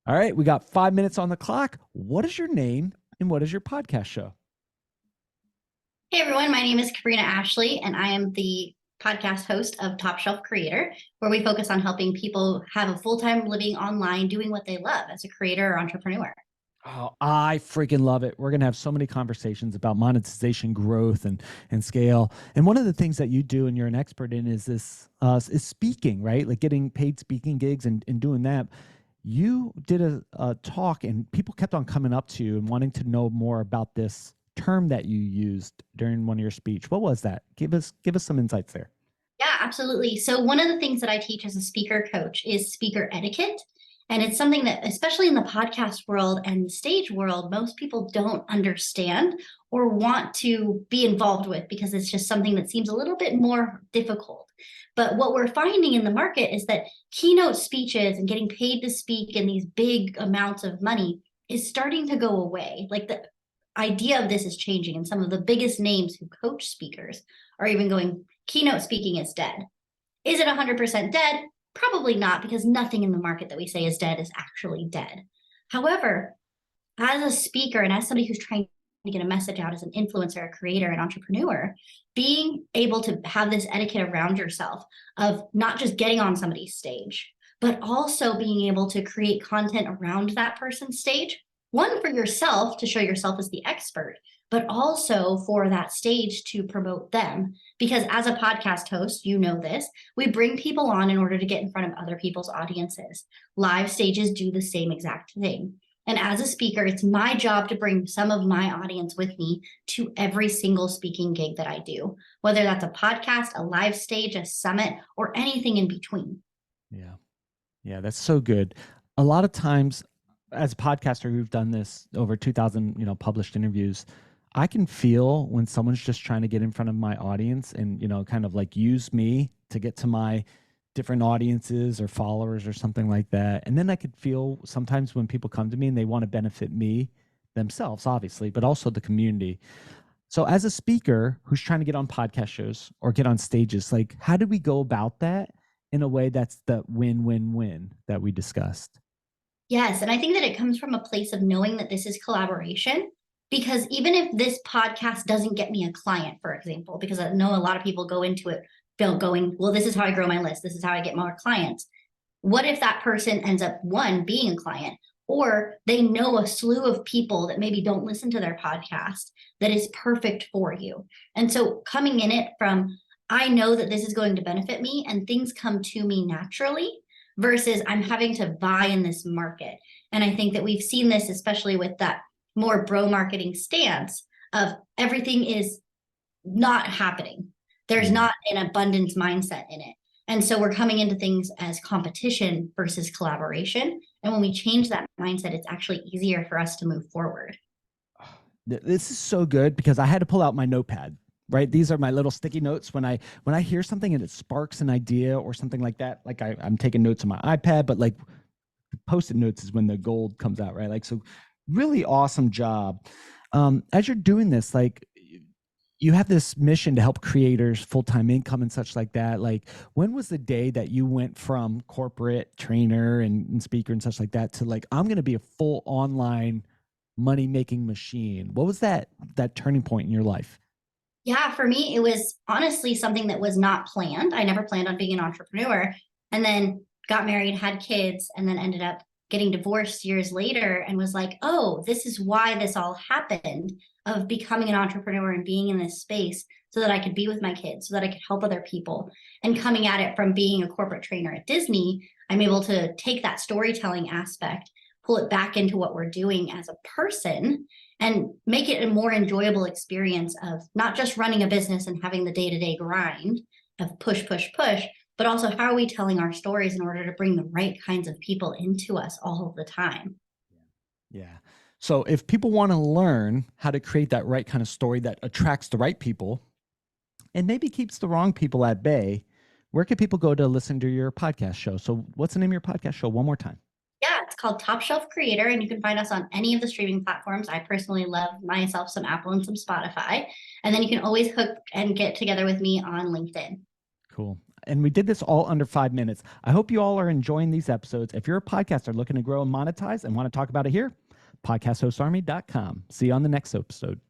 All right, we got 5 minutes on the clock. What is your name and what is your podcast show? Hey everyone, my name is Kabrina Ashley, and I am the podcast host of Top Shelf Creator, where we focus on helping people have a full-time living online doing what they love as a creator or entrepreneur. Oh, I freaking love it. We're going to have so many conversations about monetization, growth, and scale. And one of the things that you do and you're an expert in is this is speaking, right? Like getting paid speaking gigs and doing that. You did a talk and people kept on coming up to you and wanting to know more about this term that you used during one of your speech. What was that? Give us some insights there. Yeah, absolutely. So one of the things that I teach as a speaker coach is speaker etiquette. And it's something that, especially in the podcast world and the stage world, most people don't understand or want to be involved with because it's just something that seems a little bit more difficult. But what we're finding in the market is that keynote speeches and getting paid to speak in these big amounts of money is starting to go away. Like the idea of this is changing, and some of the biggest names who coach speakers are even going, keynote speaking is dead. Is it 100% dead? Probably not, because nothing in the market that we say is dead is actually dead. However, as a speaker and as somebody who's trying to get a message out as an influencer, a creator, an entrepreneur, being able to have this etiquette around yourself of not just getting on somebody's stage, but also being able to create content around that person's stage, one for yourself to show yourself as the expert, but also for that stage to promote them. Because as a podcast host, you know this, we bring people on in order to get in front of other people's audiences. Live stages do the same exact thing. And as a speaker, it's my job to bring some of my audience with me to every single speaking gig that I do, whether that's a podcast, a live stage, a summit, or anything in between. Yeah. Yeah, that's so good. A lot of times as a podcaster who've done this over 2,000, published interviews, I can feel when someone's just trying to get in front of my audience and, kind of like use me to get to my different audiences or followers or something like that. And then I could feel sometimes when people come to me and they want to benefit me themselves, obviously, but also the community. So as a speaker who's trying to get on podcast shows or get on stages, like how do we go about that in a way that's the win-win-win that we discussed? Yes, and I think that it comes from a place of knowing that this is collaboration. Because even if this podcast doesn't get me a client, for example, because I know a lot of people go into it going, well, this is how I grow my list. This is how I get more clients. What if that person ends up, one, being a client, or they know a slew of people that maybe don't listen to their podcast that is perfect for you? And so coming in it from, I know that this is going to benefit me and things come to me naturally versus I'm having to vie in this market. And I think that we've seen this, especially with that more bro marketing stance of everything is not happening. There's not an abundance mindset in it. And so we're coming into things as competition versus collaboration. And when we change that mindset, it's actually easier for us to move forward. This is so good because I had to pull out my notepad, right? These are my little sticky notes. When I hear something and it sparks an idea or something like that, like I'm taking notes on my iPad, but like Post-it notes is when the gold comes out, right? Like, so really awesome job. As you're doing this, like you have this mission to help creators, full-time income and such like that. Like when was the day that you went from corporate trainer and speaker and such like that to like, I'm going to be a full online money-making machine? What was that turning point in your life? Yeah, for me, it was honestly something that was not planned. I never planned on being an entrepreneur, and then got married, had kids, and then ended up getting divorced years later and was like, oh, this is why this all happened, of becoming an entrepreneur and being in this space so that I could be with my kids, so that I could help other people. And coming at it from being a corporate trainer at Disney, I'm able to take that storytelling aspect, pull it back into what we're doing as a person, and make it a more enjoyable experience of not just running a business and having the day-to-day grind of push, push, push, but also how are we telling our stories in order to bring the right kinds of people into us all of the time. Yeah. So if people want to learn how to create that right kind of story that attracts the right people and maybe keeps the wrong people at bay, where can people go to listen to your podcast show? So what's the name of your podcast show one more time? Yeah, it's called Top Shelf Creator, and you can find us on any of the streaming platforms. I personally love myself some Apple and some Spotify. And then you can always hook and get together with me on LinkedIn. Cool. And we did this all under 5 minutes. I hope you all are enjoying these episodes. If you're a podcaster looking to grow and monetize and want to talk about it here, podcasthostarmy.com. See you on the next episode.